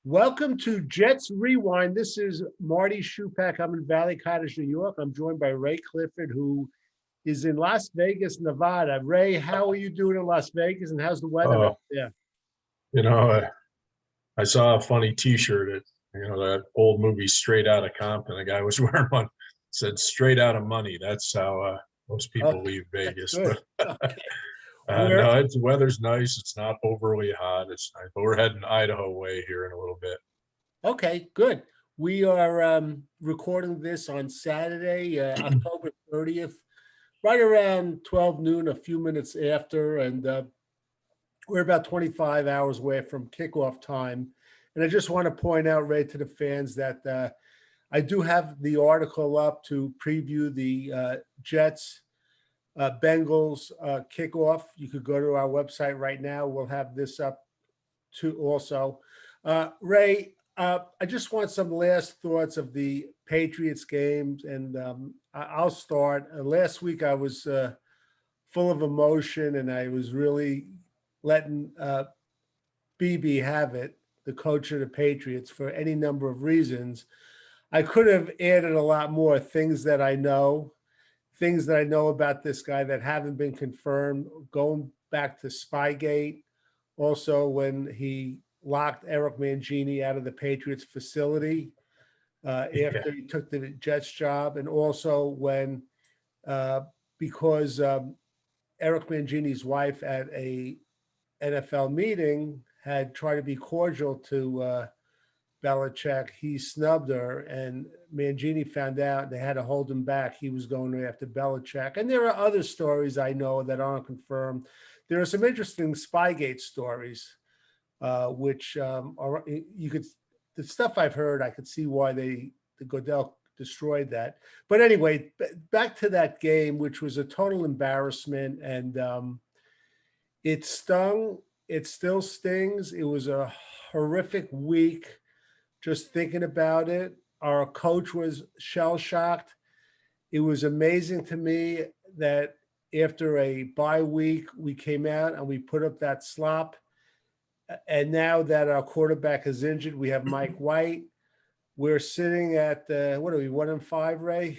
Welcome to Jets Rewind. This is Marty Shupak. I'm in Valley Cottage, New York. I'm joined by Ray Clifford, who is in Las Vegas, Nevada. Ray, how are you doing in Las Vegas, and how's the weather Oh, up there? you know, I saw a funny T-shirt at that old movie Straight Outta Compton. A guy was wearing one, said "Straight Outta Money." That's how most people Okay, leave that's Vegas. good. But Okay, no, where? the weather's nice. It's not overly hot. It's nice, but we're heading Idaho way here in a little bit. Okay, good. We are recording this on Saturday, October 30th, right around 12 noon, a few minutes after, and we're about 25 hours away from kickoff time. And I just want to point out, Ray, to the fans that I do have the article up to preview the Jets Bengals kickoff. You could go to our website right now. We'll have this up too also. Ray, I just want some last thoughts of the Patriots games, and I'll start. Last week I was full of emotion, and I was really letting BB have it, the coach of the Patriots, for any number of reasons. I could have added a lot more things that I know about this guy that haven't been confirmed, going back to Spygate, also when he locked Eric Mangini out of the Patriots facility Yeah, after he took the Jets job, and also when because Eric Mangini's wife at a NFL meeting had tried to be cordial to Belichick, he snubbed her, and Mangini found out they had to hold him back. He was going after Belichick. And there are other stories I know that aren't confirmed. There are some interesting Spygate stories, which are you could the stuff I've heard. I could see why the Goodell destroyed that. But anyway, back to that game, which was a total embarrassment, and it stung. It still stings. It was a horrific week just thinking about it. Our coach was shell shocked. It was amazing to me that after a bye week, we came out and we put up that slop. And now that our quarterback is injured, we have Mike White. We're sitting at what are we, 1-5, Ray?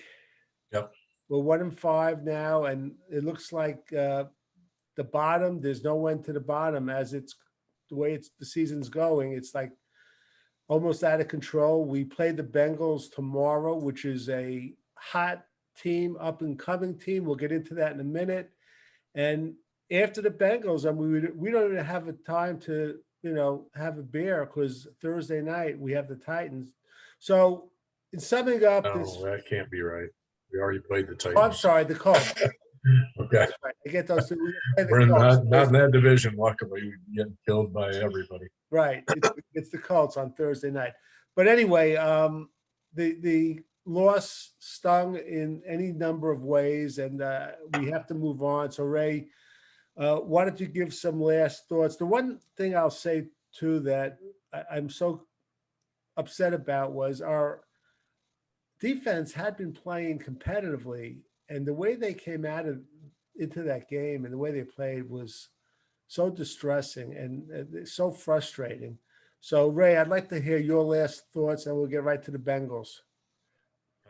yep. We're 1-5 now, and it looks like the bottom. There's no end to the bottom as it's the way the season's going. It's like almost out of control. We play the Bengals tomorrow, which is a hot team, up and coming team. We'll get into that in a minute. And after the Bengals, I mean, we don't even have a time to, have a beer because Thursday night we have the Titans. So in summing up No, this, that can't be right. We already played the oh, I'm Titans. sorry, the Colts. Okay, That's right. I get those two. We play the we're Colts not in Thursday. that division. Luckily, we get killed by everybody. Right. It's the Colts on Thursday night. But anyway, the loss stung in any number of ways, and we have to move on. So, Ray, why don't you give some last thoughts? The one thing I'll say too that I'm so upset about was our defense had been playing competitively, and the way they came out of into that game and the way they played was so distressing and so frustrating. So, Ray, I'd like to hear your last thoughts, and we'll get right to the Bengals.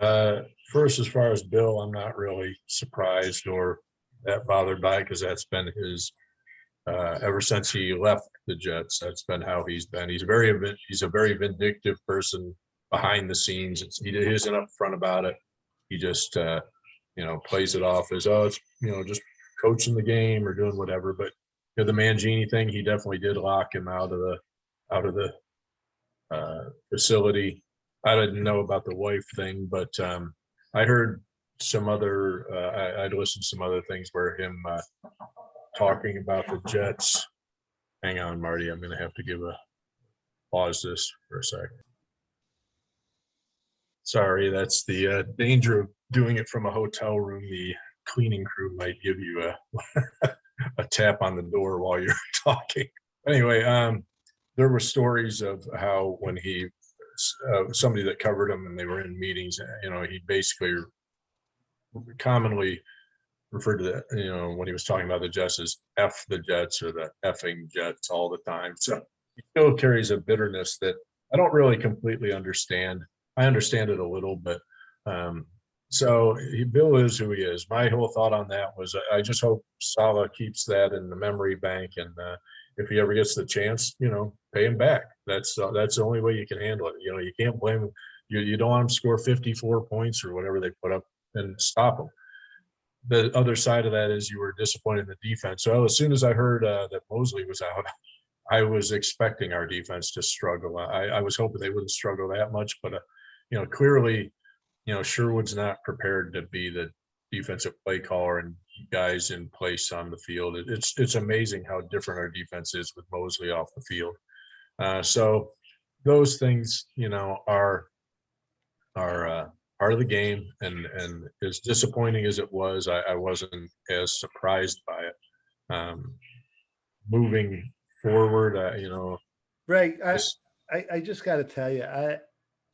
Uh, First, as far as Bill, I'm not really surprised or that bothered by because that's been his ever since he left the Jets. That's been how he's been. He's a very vindictive person behind the scenes. He isn't upfront about it. He just plays it off as it's just coaching the game or doing whatever. But the Mangini thing, he definitely did lock him out of the facility. I didn't know about the wife thing, but I heard some other. I'd listened to some other things where him talking about the Jets. Hang on, Marty. I'm going to have to pause this for a second. Sorry, that's the danger of doing it from a hotel room. The cleaning crew might give you a tap on the door while you're talking. Anyway, there were stories of how when he somebody that covered him and they were in meetings, he basically commonly referred to that, when he was talking about the Jets as F the Jets or the effing Jets all the time. So he still carries a bitterness that I don't really completely understand. I understand it a little, but so Bill is who he is. My whole thought on that was I just hope Saleh keeps that in the memory bank, and if he ever gets the chance, pay him back. That's the only way you can handle it. You can't blame him. You don't want him to score 54 points or whatever they put up and stop him. The other side of that is you were disappointed in the defense. So as soon as I heard that Mosley was out, I was expecting our defense to struggle. I was hoping they wouldn't struggle that much, but clearly, Sherwood's not prepared to be the defensive play caller and guys in place on the field. It's amazing how different our defense is with Mosley off the field. So those things, are part of the game, and as disappointing as it was, I wasn't as surprised by it. Moving forward, Greg, I just got to tell you,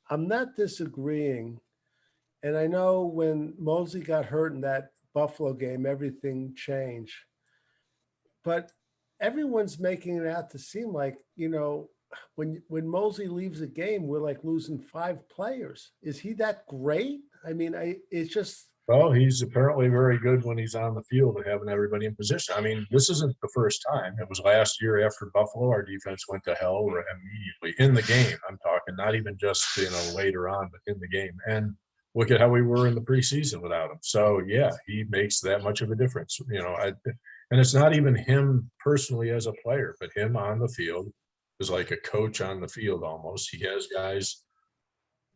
I'm not disagreeing. And I know when Mosley got hurt in that Buffalo game, everything changed. But everyone's making it out to seem like, when Mosley leaves a game, we're like losing 5 players. Is he that great? I mean, it's just. Well, he's apparently very good when he's on the field and having everybody in position. I mean, this isn't the first time. It was last year after Buffalo. Our defense went to hell immediately in the game. I'm talking not even just, later on, but in the game. And look at how we were in the preseason without him. So, yeah, he makes that much of a difference. And it's not even him personally as a player, but him on the field is like a coach on the field almost. He has guys,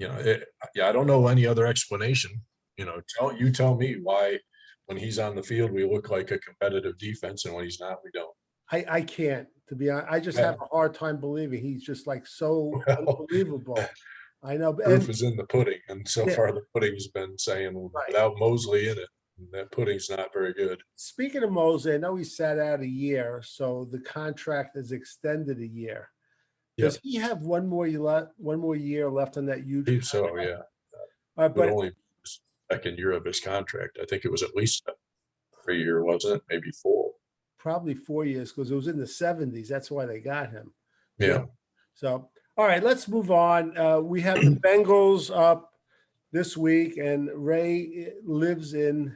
I don't know any other explanation. Tell me why when he's on the field we look like a competitive defense, and when he's not, we don't. I can't, to be honest. I just have a hard time believing he's just like so unbelievable. I know. Proof is in the pudding, and so far the pudding's been saying without Mosley in it, that pudding's not very good. Speaking of Mosley, I know he sat out a year, so the contract is extended a year. Does he have one more year left on that huge contract? So, yeah. But only second year of his contract. I think it was at least 3 year, wasn't it? Maybe 4. Probably 4 years, because it was in the 70s. That's why they got him. Yeah. So, all right, let's move on. We have the Bengals up this week, and Ray lives in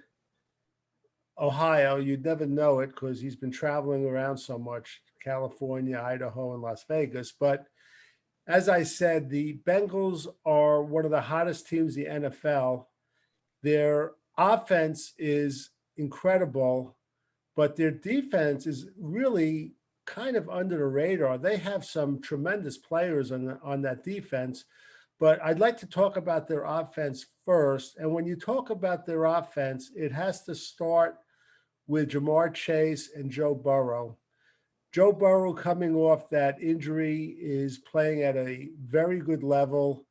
Ohio. You'd never know it because he's been traveling around so much, California, Idaho, and Las Vegas. But as I said, the Bengals are one of the hottest teams in the NFL. Their offense is incredible, but their defense is really kind of under the radar. They have some tremendous players on that defense, but I'd like to talk about their offense first. And when you talk about their offense, it has to start with Jamar Chase and Joe Burrow. Joe Burrow, coming off that injury, is playing at a very good level.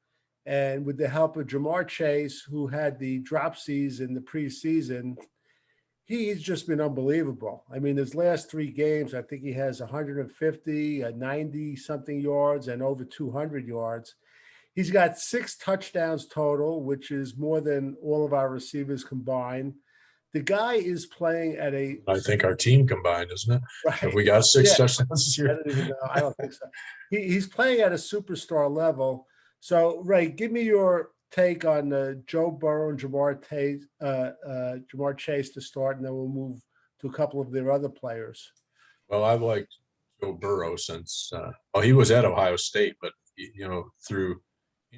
And with the help of Jamar Chase, who had the dropsies in the preseason, he's just been unbelievable. I mean, his last 3 games, I think he has 150, 90-something yards, and over 200 yards. He's got 6 touchdowns total, which is more than all of our receivers combined. The guy is playing at a. I think our team combined, isn't it? Right. Have we got 6 touchdowns this year? I don't even know. I don't think so. He's playing at a superstar level. So, Ray, give me your take on Joe Burrow and Jamar Chase to start, and then we'll move to a couple of their other players. Well, I've liked Joe Burrow since he was at Ohio State, but through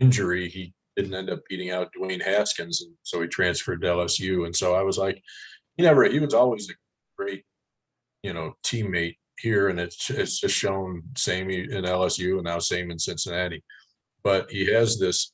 injury he didn't end up beating out Dwayne Haskins, and so he transferred to LSU. And so I was like, he was always a great teammate here, and it's just shown same in LSU and now same in Cincinnati. But he has this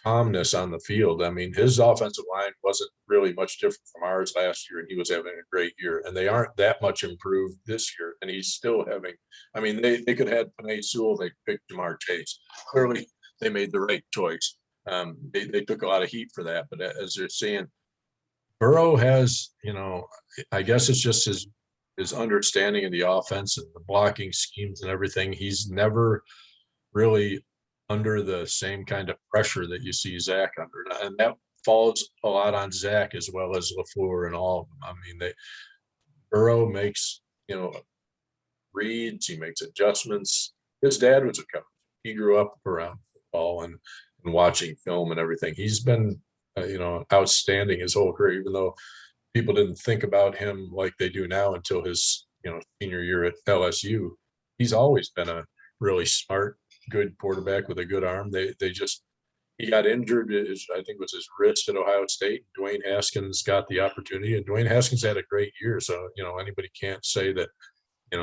calmness on the field. I mean, his offensive line wasn't really much different from ours last year, and he was having a great year. And they aren't that much improved this year, and he's still having. I mean, they could have had Penei Sewell. They picked Jamar Chase. Clearly, they made the right choice. They took a lot of heat for that, but as they're saying, Burrow has, I guess it's just his understanding of the offense and the blocking schemes and everything. He's never really under the same kind of pressure that you see Zach under, and that falls a lot on Zach as well as LaFleur and all of them. I mean, Burrow makes reads, he makes adjustments. His dad was a coach, he grew up around football and watching film and everything. He's been, outstanding his whole career, even though people didn't think about him like they do now until his, senior year at LSU. He's always been a really smart, good quarterback with a good arm. He got injured, I think it was his wrist at Ohio State. Dwayne Haskins got the opportunity, and Dwayne Haskins had a great year. So, anybody can't say that,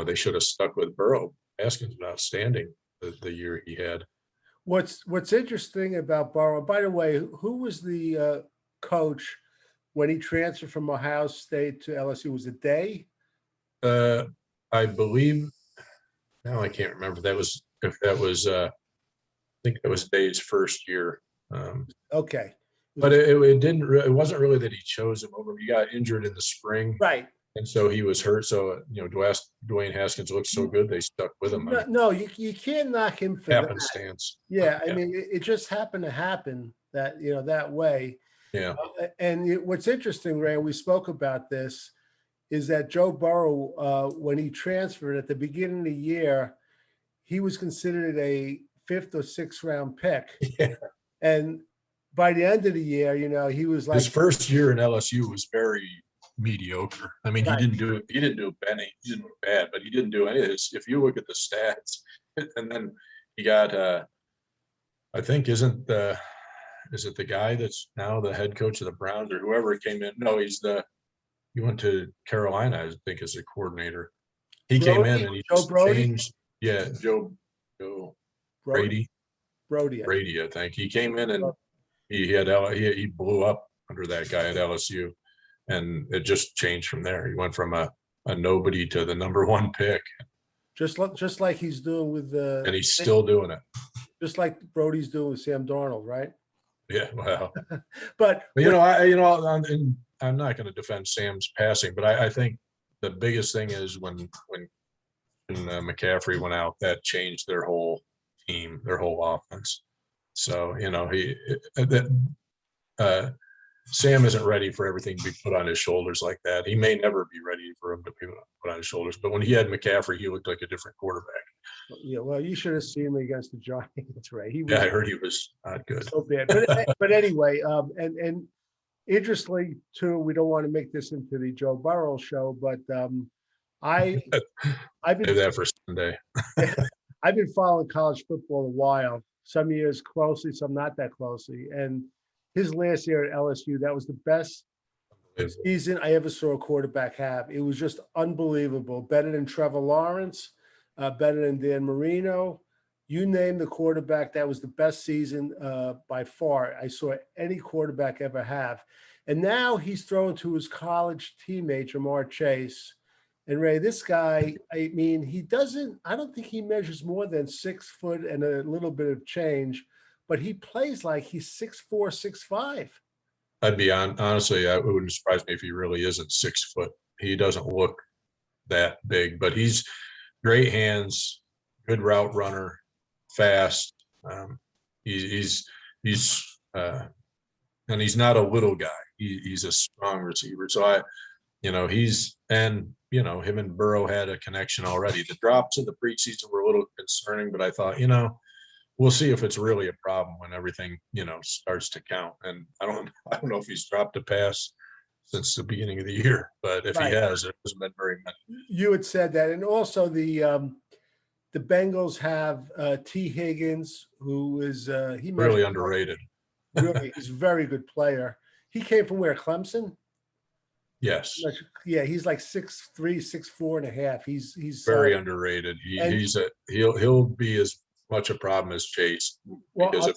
they should have stuck with Burrow. Haskins was outstanding the year he had. What's interesting about Burrow, by the way, who was the coach when he transferred from Ohio State to LSU? Was it Day? I believe, now I can't remember. I think that was Day's first year. Okay. But it wasn't really that he chose him over. He got injured in the spring. Right. And so he was hurt. So, Dwayne Haskins looked so good, they stuck with him. No, you can't knock him for happenstance. Yeah, I mean, it just happened to happen that, that way. Yeah. And what's interesting, Ray, we spoke about this, is that Joe Burrow, when he transferred at the beginning of the year, he was considered a 5th or 6th round pick. Yeah. And by the end of the year, he was like, his first year in LSU was very mediocre. I mean, right. He didn't do bad, but he didn't do any of this. If you look at the stats, and then he got, I think, is it the guy that's now the head coach of the Browns or whoever came in? No, he went to Carolina, I think, as a coordinator. He came in and he changed. Yeah, Joe Brady, I think. He came in and he blew up under that guy at LSU. And it just changed from there. He went from a nobody to the number 1 pick. Just like he's doing with and he's still doing it. Just like Brody's doing with Sam Darnold, right? Yeah, well. but I'm not going to defend Sam's passing, but I think the biggest thing is when McCaffrey went out, that changed their whole team, their whole offense. So, Sam isn't ready for everything to be put on his shoulders like that. He may never be ready for him to be put on his shoulders. But when he had McCaffrey, he looked like a different quarterback. Yeah, well, you should have seen him against the Giants, right? I heard he was not good. So bad. But anyway, and interestingly, too, we don't want to make this into the Joe Burrow show, but I've been do that for Sunday. I've been following college football a while. Some years closely, some not that closely, and his last year at LSU, that was the best season I ever saw a quarterback have. It was just unbelievable. Better than Trevor Lawrence, better than Dan Marino. You name the quarterback, that was the best season by far I saw any quarterback ever have. And now he's throwing to his college teammate, Jamar Chase. And Ray, this guy, I mean, I don't think he measures more than 6 foot and a little bit of change, but he plays like he's 6'4", 6'5". I'd be honestly, it wouldn't surprise me if he really isn't 6 foot. He doesn't look that big, but he's great hands, good route runner, fast. He's and he's not a little guy. He's a strong receiver. So him and Burrow had a connection already. The drops in the preseason were a little concerning, but I thought, we'll see if it's really a problem when everything, starts to count. And I don't know if he's dropped a pass since the beginning of the year, but if he has, it hasn't been very many. You had said that. And also the Bengals have T. Higgins, who is he really underrated. Really, he's a very good player. He came from where? Clemson? Yes. Yeah, he's like 6'3", 6'4" and a half. He's very underrated. He'll be as much a problem as Chase because of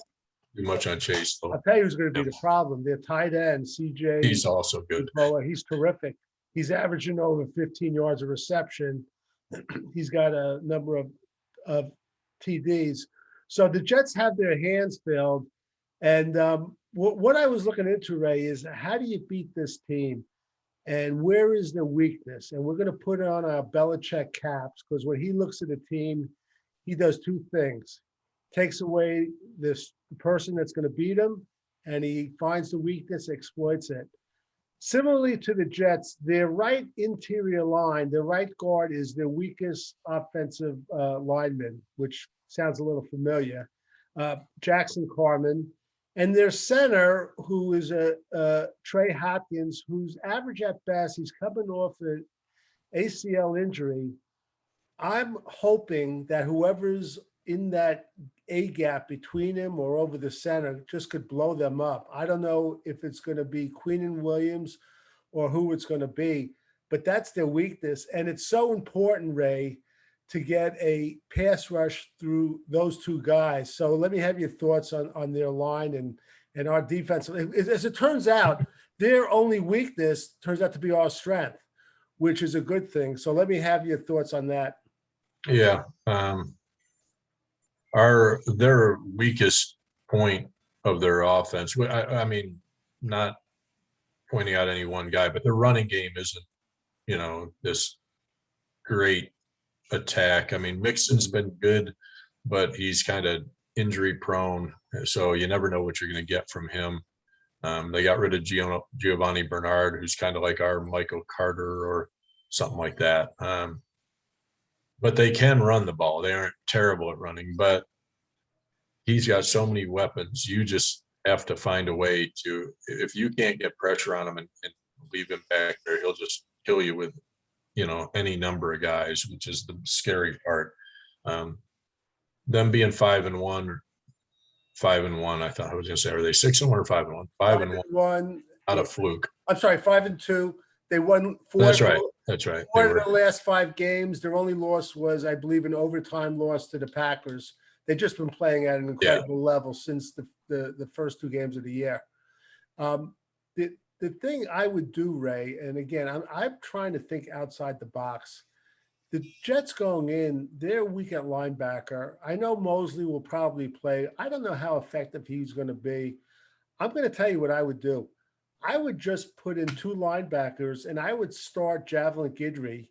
too much on Chase. Though. I'll tell you who's going to be the problem. Their tight end, CJ. He's also good. He's terrific. He's averaging over 15 yards of reception. He's got a number of TDs. So the Jets have their hands filled. And what I was looking into, Ray, is how do you beat this team? And where is the weakness? And we're going to put it on our Belichick caps because when he looks at a team, he does 2 things. Takes away the person that's going to beat him, and he finds the weakness, exploits it. Similarly to the Jets, their right interior line, their right guard is their weakest offensive lineman, which sounds a little familiar. Jackson Carman, and their center, who is a Trey Hopkins, who's average at best. He's coming off an ACL injury. I'm hoping that whoever's in that A gap between him or over the center just could blow them up. I don't know if it's going to be Queenan Williams or who it's going to be, but that's their weakness. And it's so important, Ray, to get a pass rush through those two guys. So let me have your thoughts on their line and our defense. As it turns out, their only weakness turns out to be our strength, which is a good thing. So let me have your thoughts on that. Yeah. Their weakest point of their offense, I mean, not pointing out any one guy, but their running game isn't, this great attack. I mean, Mixon's been good, but he's kind of injury prone. So you never know what you're going to get from him. They got rid of Giovanni Bernard, who's kind of like our Michael Carter or something like that. But they can run the ball. They aren't terrible at running, but he's got so many weapons. You just have to find a way to, if you can't get pressure on him and leave him back there, he'll just kill you with, any number of guys, which is the scary part. Them being 5-1, I thought I was going to say, are they 6-1 or 5-1? 5-1. Not a fluke. I'm sorry, 5-2. They won four. That's right. That's right. Four of the last 5 games. Their only loss was, I believe, an overtime loss to the Packers. They've just been playing at an incredible level since the first 2 games of the year. The thing I would do, Ray, and again, I'm trying to think outside the box. The Jets going in, they're weak at linebacker. I know Mosley will probably play. I don't know how effective he's going to be. I'm going to tell you what I would do. I would just put in 2 linebackers, and I would start Javelin Guidry.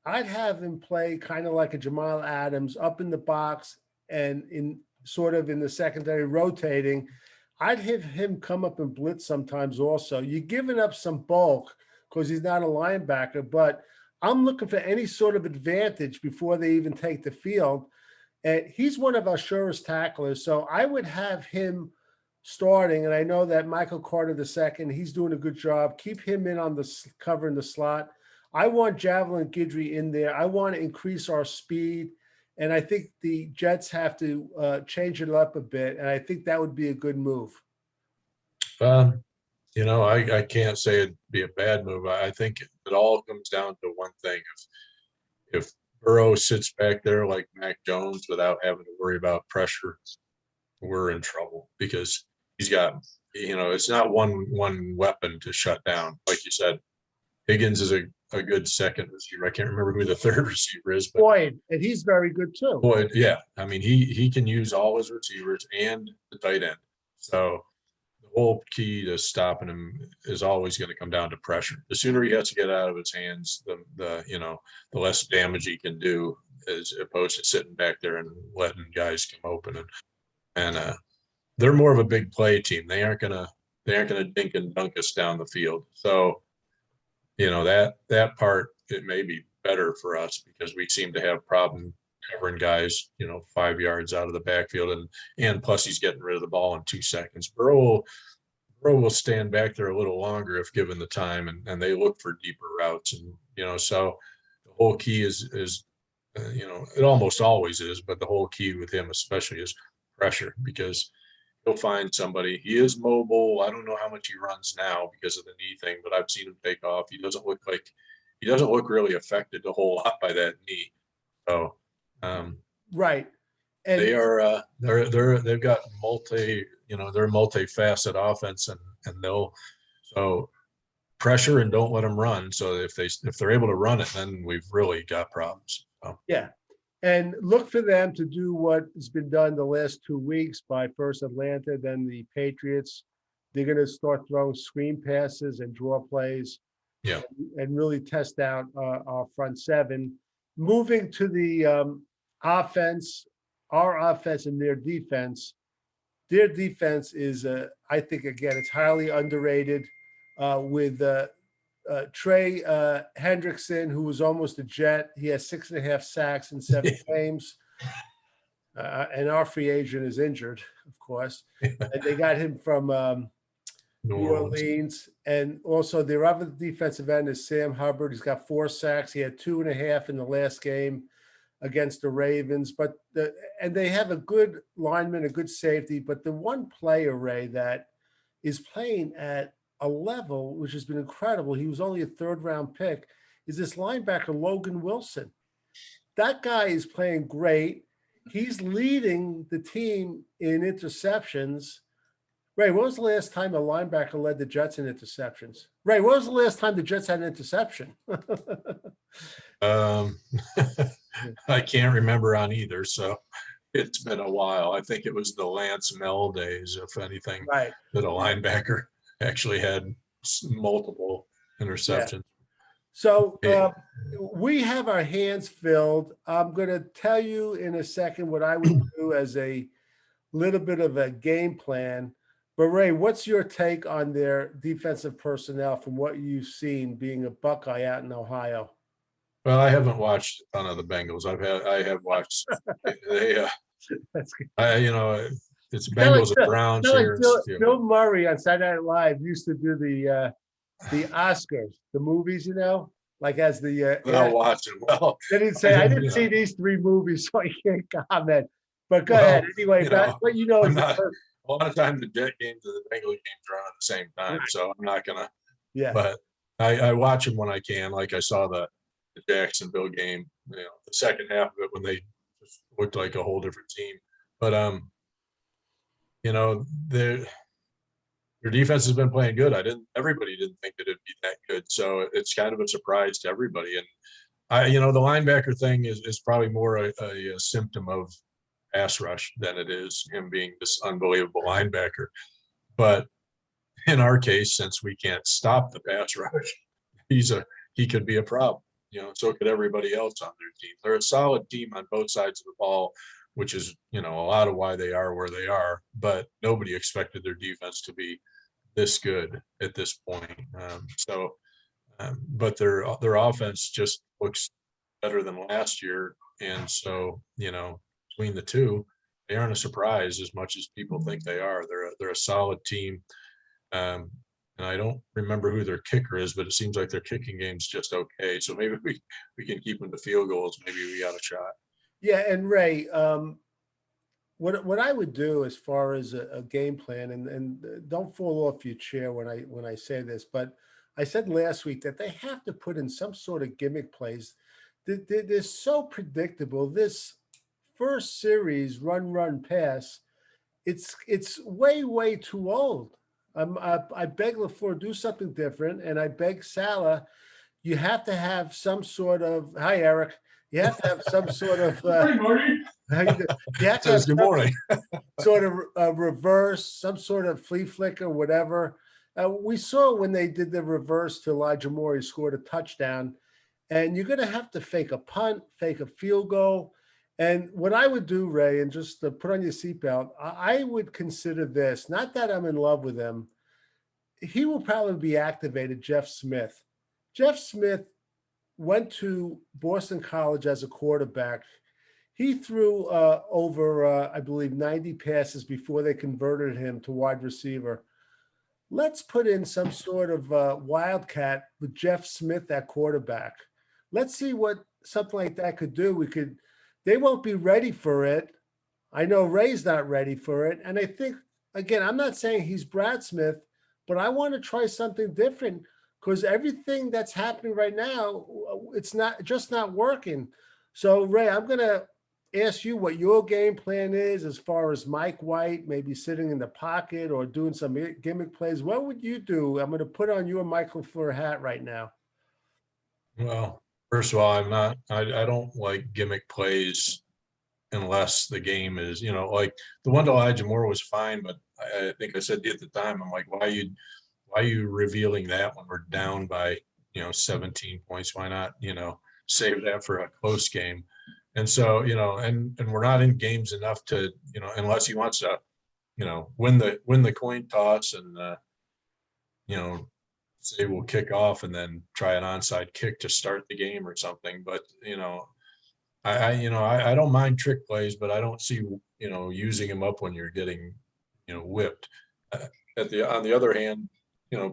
I'd have him play kind of like a Jamal Adams up in the box and in sort of in the secondary rotating. I'd have him come up and blitz sometimes also. You're giving up some bulk because he's not a linebacker, but I'm looking for any sort of advantage before they even take the field. And he's one of our surest tacklers, so I would have him starting, and I know that Michael Carter II, he's doing a good job. Keep him in on the covering the slot. I want Javelin Guidry in there. I want to increase our speed, and I think the Jets have to change it up a bit, and I think that would be a good move. I can't say it'd be a bad move. I think it all comes down to one thing. If Burrow sits back there like Mac Jones without having to worry about pressure, we're in trouble because he's got, it's not one weapon to shut down. Like you said, Higgins is a good second receiver. I can't remember who the third receiver is, but Boyd, and he's very good too. Boyd, yeah. I mean, he can use all his receivers and the tight end. So the whole key to stopping him is always going to come down to pressure. The sooner he has to get out of his hands, the less damage he can do, as opposed to sitting back there and letting guys come open. And they're more of a big play team. They aren't gonna dink and dunk us down the field. So, that part, it may be better for us because we seem to have problem covering guys, 5 yards out of the backfield, and plus he's getting rid of the ball in 2 seconds. Burrow will stand back there a little longer if given the time, and they look for deeper routes, and so the whole key is it almost always is, but the whole key with him especially is pressure, because he'll find somebody. He is mobile. I don't know how much he runs now because of the knee thing, but I've seen him take off. He doesn't look really affected a whole lot by that knee. So right. And they are they've got they're a multifaceted offense, and so pressure and don't let them run. So if they're able to run it, then we've really got problems. So. Yeah. And look for them to do what has been done the last 2 weeks by first Atlanta, then the Patriots. They're going to start throwing screen passes and draw plays, and really test out our front seven. Moving to the offense, our offense and their defense. Their defense is, I think, again, it's highly underrated. with Trey Hendrickson, who was almost a Jet. He has 6.5 sacks in 7 games. And our free agent is injured, of course. And they got him from New Orleans. And also their other defensive end is Sam Hubbard. He's got 4 sacks. He had 2.5 in the last game against the Ravens. But and they have a good lineman, a good safety. But the one player, Ray, that is playing at a level which has been incredible, he was only a 3rd-round pick, is this linebacker Logan Wilson. That guy is playing great. He's leading the team in interceptions. Ray, when was the last time a linebacker led the Jets in interceptions? Ray, when was the last time the Jets had an interception? I can't remember on either, so it's been a while. I think it was the Lance Mel days, if anything, Right. that a linebacker actually had multiple interceptions. Yeah. So we have our hands filled. I'm going to tell you in a second what I would do as a little bit of a game plan. But Ray, what's your take on their defensive personnel from what you've seen being a Buckeye out in Ohio? Well, I haven't watched a ton of the Bengals. I have watched they That's good. It's Bengals and Browns here. Bill Murray on Saturday Night Live used to do the Oscars, the movies, like as the. I'll watch them. Well, then he'd say, I didn't see these 3 movies, so I can't comment. But go ahead. Anyway, what you know is a lot of times the Jet games and the Bengal games are on at the same time, right. So I'm not gonna. Yeah. But I watch them when I can. Like I saw the Jacksonville game, the second half of it when they just looked like a whole different team. But their defense has been playing good. Everybody didn't think that it'd be that good. So it's kind of a surprise to everybody. And the linebacker thing is probably more a symptom of pass rush than it is him being this unbelievable linebacker. But in our case, since we can't stop the pass rush, he could be a problem. So could everybody else on their team. They're a solid team on both sides of the ball, which is, a lot of why they are where they are, but nobody expected their defense to be this good at this point. But their offense just looks better than last year. And so, between the two, they aren't a surprise as much as people think they are. They're a solid team. And I don't remember who their kicker is, but it seems like their kicking game's just okay. So maybe we can keep them to field goals. Maybe we got a shot. Yeah, and Ray, what I would do as far as a game plan, and don't fall off your chair when I say this, but I said last week that they have to put in some sort of gimmick plays. They're so predictable. This first series, run, pass, it's way too old. I beg LaFleur, do something different, and I beg Salah, you have to have some sort of. Hi, Eric. You have to have some sort of. Good morning. You have to have good morning. sort of reverse, some sort of flea flicker, whatever. We saw when they did the reverse to Elijah Moore, he scored a touchdown, and you're going to have to fake a punt, fake a field goal. And what I would do, Ray, and just to put on your seatbelt, I would consider this, not that I'm in love with him. He will probably be activated, Jeff Smith. Jeff Smith went to Boston College as a quarterback. He threw over, I believe, 90 passes before they converted him to wide receiver. Let's put in some sort of wildcat with Jeff Smith at quarterback. Let's see what something like that could do. They won't be ready for it. I know Ray's not ready for it. And I think, again, I'm not saying he's Brad Smith, but I want to try something different because everything that's happening right now, it's not working. So, Ray, I'm going to ask you what your game plan is as far as Mike White maybe sitting in the pocket or doing some gimmick plays. What would you do? I'm going to put on your Michael LaFleur hat right now. Well, first of all, I don't like gimmick plays unless the game is, like the one to Elijah Moore was fine, but I think I said at the time, I'm like, why are you revealing that when we're down by, 17 points? Why not, save that for a close game? And so, and we're not in games enough to, unless he wants to, win the coin toss and, say we'll kick off and then try an onside kick to start the game or something. But, I don't mind trick plays, but I don't see, using them up when you're getting, whipped. On the other hand,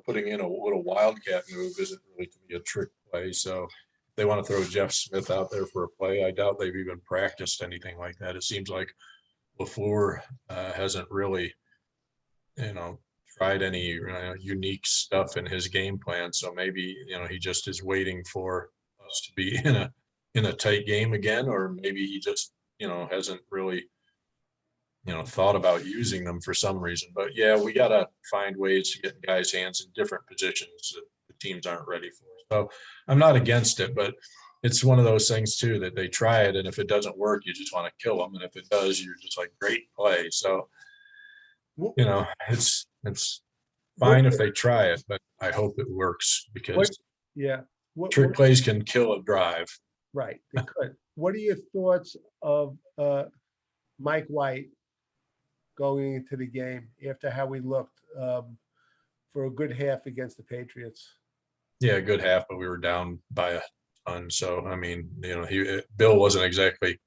putting in a little wildcat move isn't really to be a trick play. So if they want to throw Jeff Smith out there for a play, I doubt they've even practiced anything like that. It seems like LaFleur hasn't really, tried any unique stuff in his game plan. So maybe, he just is waiting for us to be in a tight game again, or maybe he just, hasn't really, thought about using them for some reason. But yeah, we got to find ways to get guys' hands in different positions that the teams aren't ready for. So I'm not against it, but it's one of those things too, that they try it. And if it doesn't work, you just want to kill them. And if it does, you're just like, great play. So, it's fine if they try it, but I hope it works because trick plays can kill a drive. Right, they could. What are your thoughts of Mike White going into the game after how we looked for a good half against the Patriots? Yeah, a good half, but we were down by a ton. So, I mean, Bill wasn't exactly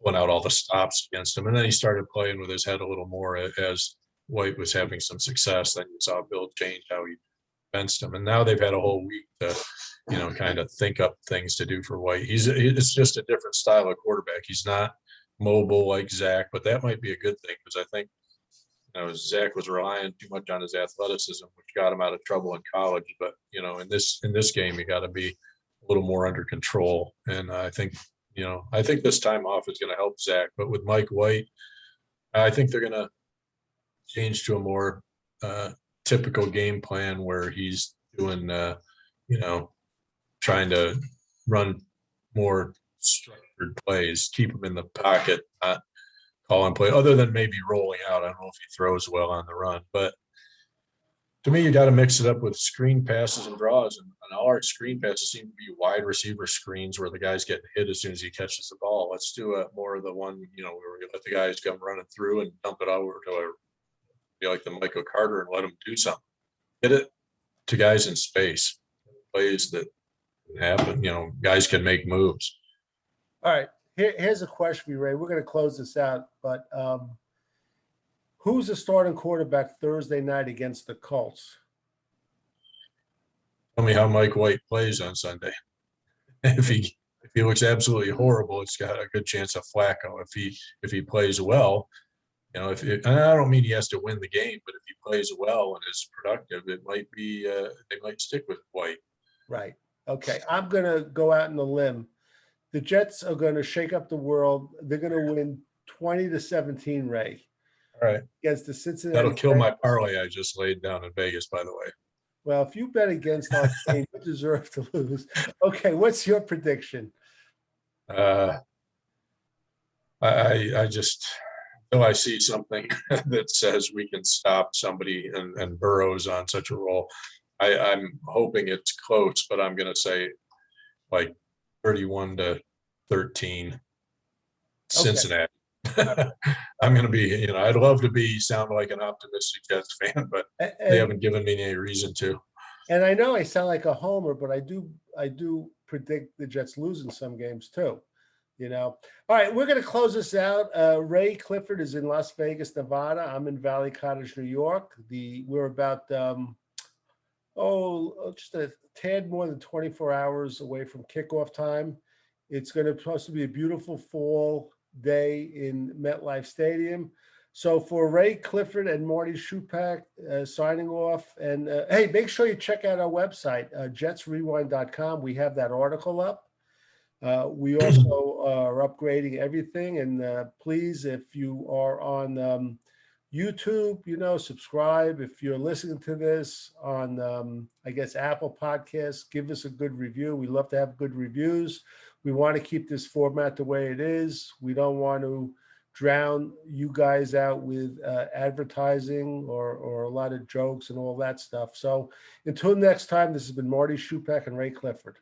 pulling out all the stops against him. And then he started playing with his head a little more as White was having some success. Then you saw Bill change how he fenced him. And now they've had a whole week to, kind of think up things to do for White. It's just a different style of quarterback. He's not mobile like Zach, but that might be a good thing because I think Zach was relying too much on his athleticism, which got him out of trouble in college. But in this game, you got to be a little more under control. And I think this time off is going to help Zach. But with Mike White, I think they're going to change to a more typical game plan where he's doing, trying to run more structured plays, keep him in the pocket, not call and play, other than maybe rolling out. I don't know if he throws well on the run, but to me, you got to mix it up with screen passes and draws. And all our screen passes seem to be wide receiver screens where the guys get hit as soon as he catches the ball. Let's do more of the one, where we let the guys come running through and dump it over to be like the Michael Carter and let them do something. Get it to guys in space, plays that happen. Guys can make moves. All right. Here's a question for you, Ray. We're going to close this out, but who's the starting quarterback Thursday night against the Colts? Tell me how Mike White plays on Sunday. If he looks absolutely horrible, it's got a good chance of Flacco. If he plays well, and I don't mean he has to win the game, but if he plays well and is productive, it might be they might stick with White. Right. Okay. I'm going to go out on a limb. The Jets are going to shake up the world. They're going to win 20-17, Ray. All right. Against the Cincinnati That'll kill Bengals. my parlay I just laid down in Vegas, by the way. Well, if you bet against our team, you deserve to lose. Okay, what's your prediction? I just until I see something that says we can stop somebody and Burrow's on such a roll, I'm hoping it's close, but I'm going to say like 31-13 Cincinnati. Okay. I'm going to be, I'd love to sound like an optimistic Jets fan, but they haven't given me any reason to. And I know I sound like a homer, but I do predict the Jets losing some games too. All right, we're going to close this out. Ray Clifford is in Las Vegas, Nevada. I'm in Valley Cottage, New York. We're about just a tad more than 24 hours away from kickoff time. It's supposed to be a beautiful fall day in MetLife Stadium. So for Ray Clifford and Marty Shupak signing off. And hey, make sure you check out our website, jetsrewind.com. We have that article up. We also are upgrading everything. And please, if you are on YouTube, subscribe. If you're listening to this on, Apple Podcasts, give us a good review. We love to have good reviews. We want to keep this format the way it is. We don't want to drown you guys out with advertising or a lot of jokes and all that stuff. So until next time, this has been Marty Shupak and Ray Clifford.